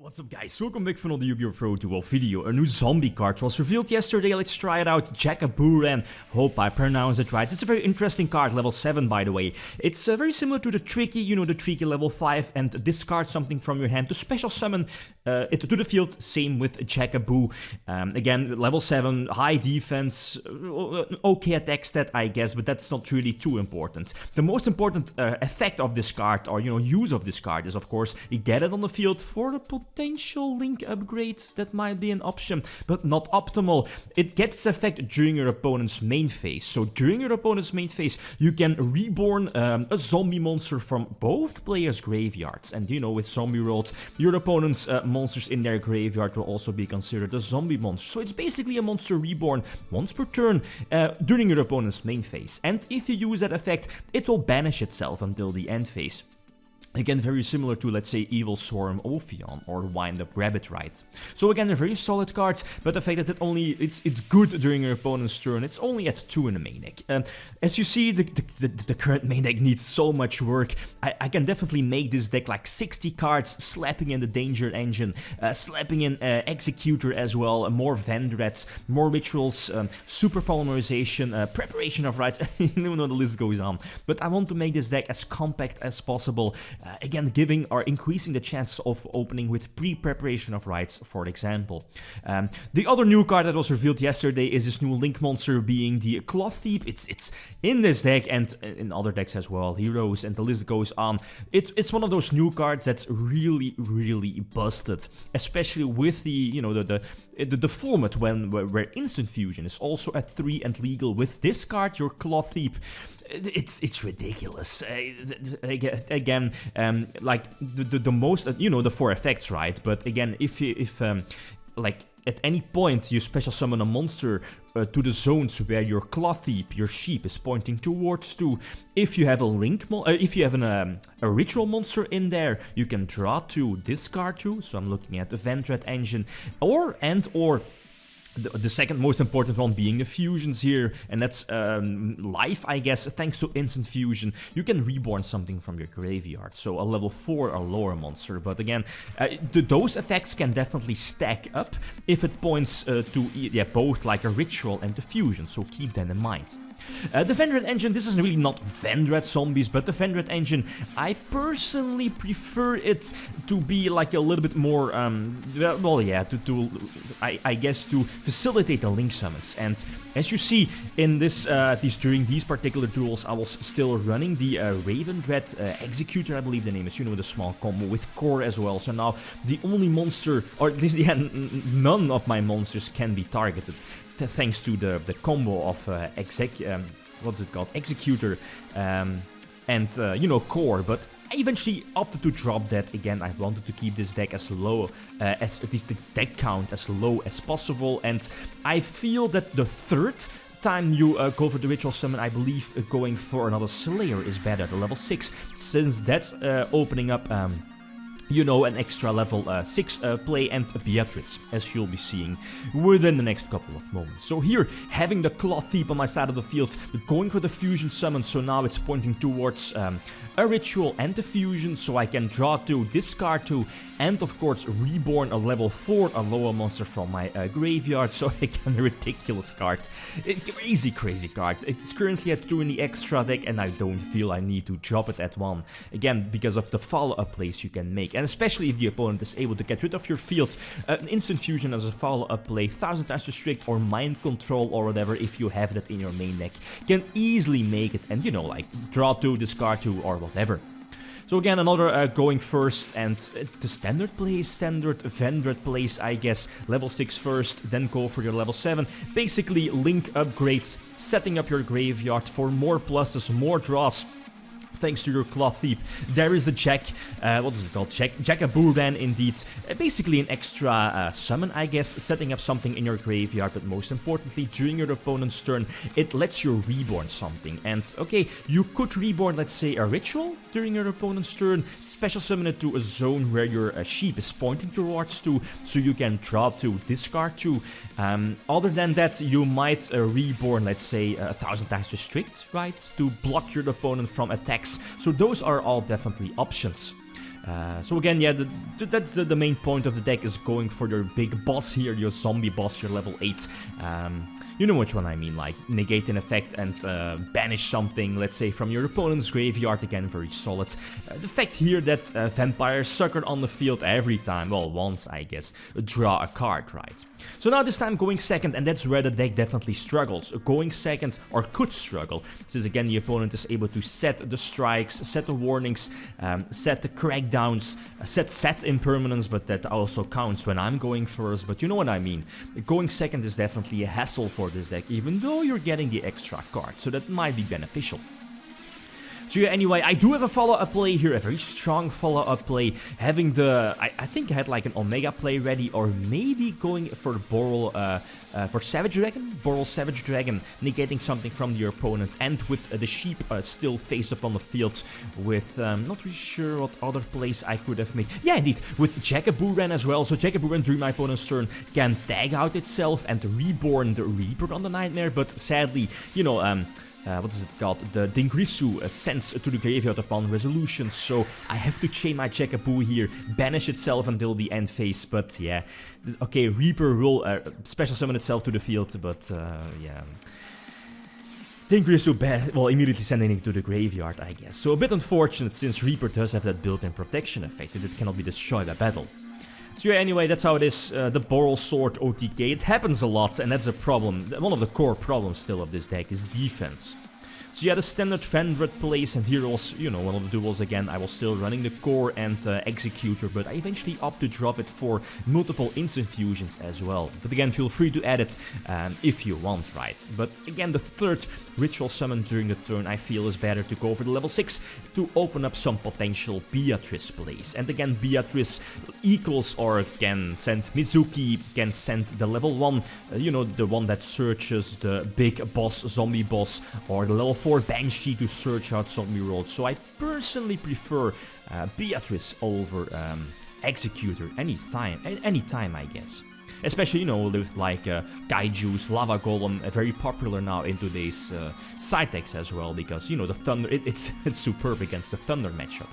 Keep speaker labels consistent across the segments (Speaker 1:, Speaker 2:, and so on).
Speaker 1: What's up guys, welcome back for another YgoPro duel video. A new zombie card was revealed yesterday, let's try it out. Jackaburan, hope I pronounced it right. It's a very interesting card, level 7 by the way. It's very similar to the Tricky, you know, the Tricky level 5, and discard something from your hand to special summon it to the field. Same with Jackaboo. Again, level 7, high defense, okay attack stat I guess, but that's not really too important. The most important effect of this card, or you know, use of this card is of course, you get it on the field for the potential link upgrade. That might be an option, but not optimal. It gets effect during your opponent's main phase. So during your opponent's main phase, you can reborn a zombie monster from both players' graveyards. And you know, with zombie rolls, your opponent's monsters in their graveyard will also be considered a zombie monster. So it's basically a monster reborn once per turn during your opponent's main phase. And if you use that effect, it will banish itself until the end phase. Again, very similar to, let's say, Evil Swarm Ophion or Wind Up Rabbit, right? So again, a very solid card, but the fact that it's good during your opponent's turn, it's only at 2 in the main deck. As you see, the current main deck needs so much work. I can definitely make this deck like 60 cards, slapping in the Danger Engine, slapping in Executor as well, more Vendreads, more Rituals, Super Polymerization, Preparation of Rites, you know, the list goes on. But I want to make this deck as compact as possible. Again, giving or increasing the chances of opening with pre-preparation of rights, for example. The other new card that was revealed yesterday is this new Link monster, being the Clotheep. It's in this deck and in other decks as well, Heroes, and the list goes on. It's one of those new cards that's really busted, especially with the, you know, the format where instant fusion is also at 3 and legal. With this card, your Clotheep, it's ridiculous. Again, like the most, you know, the 4 effects, right? But again, if like at any point you special summon a monster to the zones where your Clotheep, your sheep, is pointing towards to, if you have a link, if you have a ritual monster in there, you can draw 2, discard 2. So I'm looking at the Vendread engine, or the second most important one being the fusions here, and that's life, I guess. Thanks to instant fusion, you can reborn something from your graveyard, so a level 4 or lower monster. But again, those effects can definitely stack up if it points to both like a ritual and the fusion, so keep that in mind. The Vendread engine, this is really not Vendread zombies, but the Vendread engine, I personally prefer it to be like a little bit more, well yeah, I guess to facilitate the link summons. And as you see in this, during these particular duels, I was still running the Raven Dread Executor, I believe the name is, you know, the small combo with core as well. So now the only monster, or at least, yeah, none of my monsters can be targeted, thanks to the combo of what's it called, Executor and you know, core. But I eventually opted to drop that. Again, I wanted to keep this deck as low as at least the deck count as low as possible, and I feel that the third time you go for the ritual summon, I believe going for another Slayer is better, the level 6, since that's opening up you know, an extra level 6 play and a Beatrice, as you'll be seeing within the next couple of moments. So here, having the Clotheep on my side of the field, going for the fusion summon, so now it's pointing towards a ritual and the fusion, so I can draw 2, discard 2, and of course reborn a level 4 or lower monster from my graveyard. So again, a ridiculous card, crazy card. It's currently at 2 in the extra deck, and I don't feel I need to drop it at 1, again because of the follow-up plays you can make. And especially if the opponent is able to get rid of your field, instant fusion as a follow-up play, 1000 times restrict or mind control or whatever, if you have that in your main deck, can easily make it, and you know, like draw 2, discard 2 or whatever. So again, another going first, and the standard plays, standard Vendread plays, I guess. Level 6 first, then go for your level 7. Basically link upgrades, setting up your graveyard for more pluses, more draws. Thanks to your Clotheep. There is a what is it called? Jackaburan indeed. Basically an extra summon, I guess, setting up something in your graveyard, but most importantly, during your opponent's turn, it lets you reborn something. And okay, you could reborn, let's say, a ritual during your opponent's turn, special summon it to a zone where your sheep is pointing towards to, so you can draw 2, discard 2. Other than that, you might reborn, let's say, 1000 times restrict, right, to block your opponent from attacks. So those are all definitely options. So again, yeah, that's the main point of the deck, is going for your big boss here, your zombie boss, your level 8. You know which one I mean, like negate an effect and banish something, let's say, from your opponent's graveyard. Again, very solid. The fact here that vampires sucker on the field every time, well, once I guess, draw a card, right? So now this time going second, and that's where the deck definitely struggles. Going second, or could struggle, since again the opponent is able to set the strikes, set the warnings, set the crackdowns, set impermanence, but that also counts when I'm going first, but you know what I mean. Going second is definitely a hassle for this deck, even though you're getting the extra card, so that might be beneficial. So yeah, anyway, I do have a follow-up play here, a very strong follow-up play, having the, I think I had like an Omega play ready, or maybe going for Boral, for Savage Dragon, Boral Savage Dragon, negating something from your opponent, and with the sheep still face up on the field, with, not really sure what other plays I could have made. Yeah, indeed, with Jackaburan as well, so Jackaburan during my opponent's turn can tag out itself and reborn the Reaper on the Nightmare, but sadly, you know, what is it called? The Dingrisu sends to the graveyard upon resolution, so I have to chain my Jackabu here, banish itself until the end phase, but yeah. Okay, Reaper will special summon itself to the field, but yeah. Dingrisu, well, immediately sending it to the graveyard, I guess. So a bit unfortunate, since Reaper does have that built-in protection effect, that it cannot be destroyed by battle. So yeah, anyway, that's how it is, the Boral Sword OTK. It happens a lot, and that's a problem. One of the core problems still of this deck is defense. So yeah, the standard Vendred plays, and here was, you know, one of the duels again. I was still running the core and Executor, but I eventually opt to drop it for multiple instant fusions as well. But again, feel free to add it if you want, right? But again, the third ritual summon during the turn I feel is better to go for the level 6 to open up some potential Beatrice plays. And again, Beatrice equals or can send Mizuki, can send the level 1, you know, the one that searches the big boss, zombie boss, or the level 4 Banshee to search out zombie world. So I personally prefer Beatrice over Executor anytime, I guess. Especially, you know, with like Kaiju's Lava Golem, very popular now in today's side decks as well, because, you know, the Thunder, it's superb against the Thunder matchup.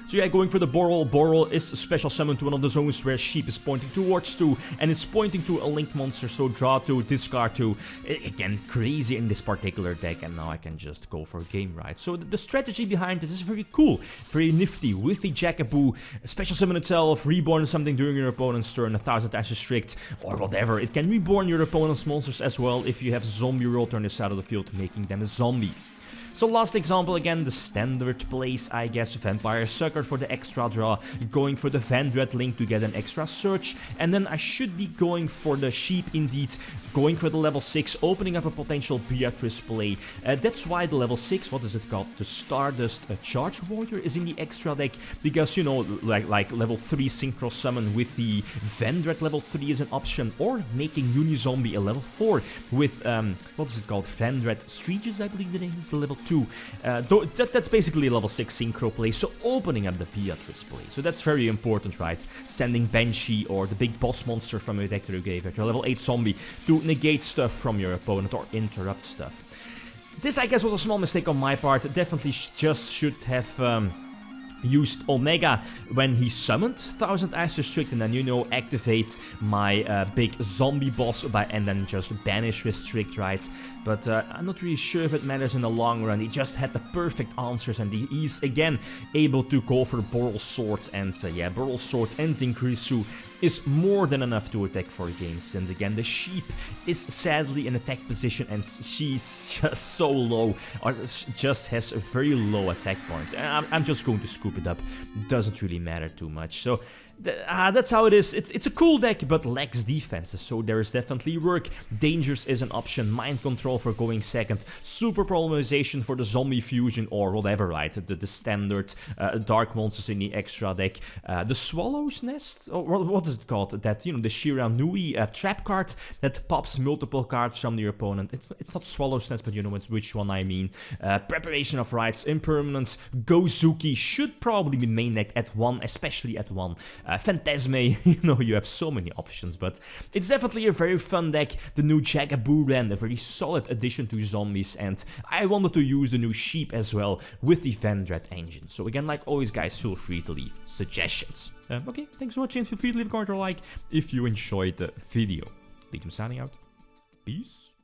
Speaker 1: So yeah, going for the Boral. Boral is special summoned to one of the zones where Sheep is pointing towards to, and it's pointing to a Link monster, so draw 2, discard 2. Again, crazy in this particular deck, and now I can just go for game, right? So the strategy behind this is very cool, very nifty. With the Jackabu, special summon itself, reborn something during your opponent's turn, 1000 times restrict, or whatever. It can reborn your opponent's monsters as well if you have zombie world on this side of the field, making them a zombie. So last example again, the standard plays, I guess. Vampire Sucker for the extra draw, going for the Vendred Link to get an extra search, and then I should be going for the Sheep indeed, going for the level 6, opening up a potential Beatrice play. That's why the level 6, what is it called? The Stardust Charge Warrior is in the extra deck, because, you know, like level 3 Synchro Summon with the Vendred level 3 is an option, or making Unizombie a level 4 with, what is it called? Vendred Streages, I believe the name is, the level 2. That's basically a level 6 synchro play, so opening up the Beatrice play. So that's very important, right? Sending Banshee or the big boss monster from your deck to your graveyard, your level 8 zombie, to negate stuff from your opponent or interrupt stuff. This, I guess, was a small mistake on my part. Definitely just should have used Omega when he summoned 1000 Ice Restrict, and then, you know, activate my big zombie boss and then just banish Restrict, right? But I'm not really sure if it matters in the long run. He just had the perfect answers, and he's again able to go for Boral Sword, and yeah, Boral Sword and Dingrisu is more than enough to attack for a game, since again the Sheep is sadly in attack position and she's just so low, or just has a very low attack points. I'm just going to scoop it up, doesn't really matter too much. So that's how it is. It's a cool deck, but lacks defenses, so there is definitely work. Dangers is an option, Mind Control for going second, Super Problemization for the Zombie Fusion or whatever, right? The standard Dark Monsters in the extra deck. The Swallow's Nest, or what is was it called? That, you know, the Shiranui trap card that pops multiple cards from your opponent. It's not Swallow Stance, but you know which one I mean. Preparation of Rites, Impermanence, Gozuki should probably be main deck at 1, especially at 1. Phantasme, you know, you have so many options, but it's definitely a very fun deck. The new Jagaburan, a very solid addition to zombies, and I wanted to use the new Sheep as well with the Vendread engine. So again, like always guys, feel free to leave suggestions. Okay, thanks for watching. Feel free to leave a comment or like if you enjoyed the video. Lithium signing out. Peace.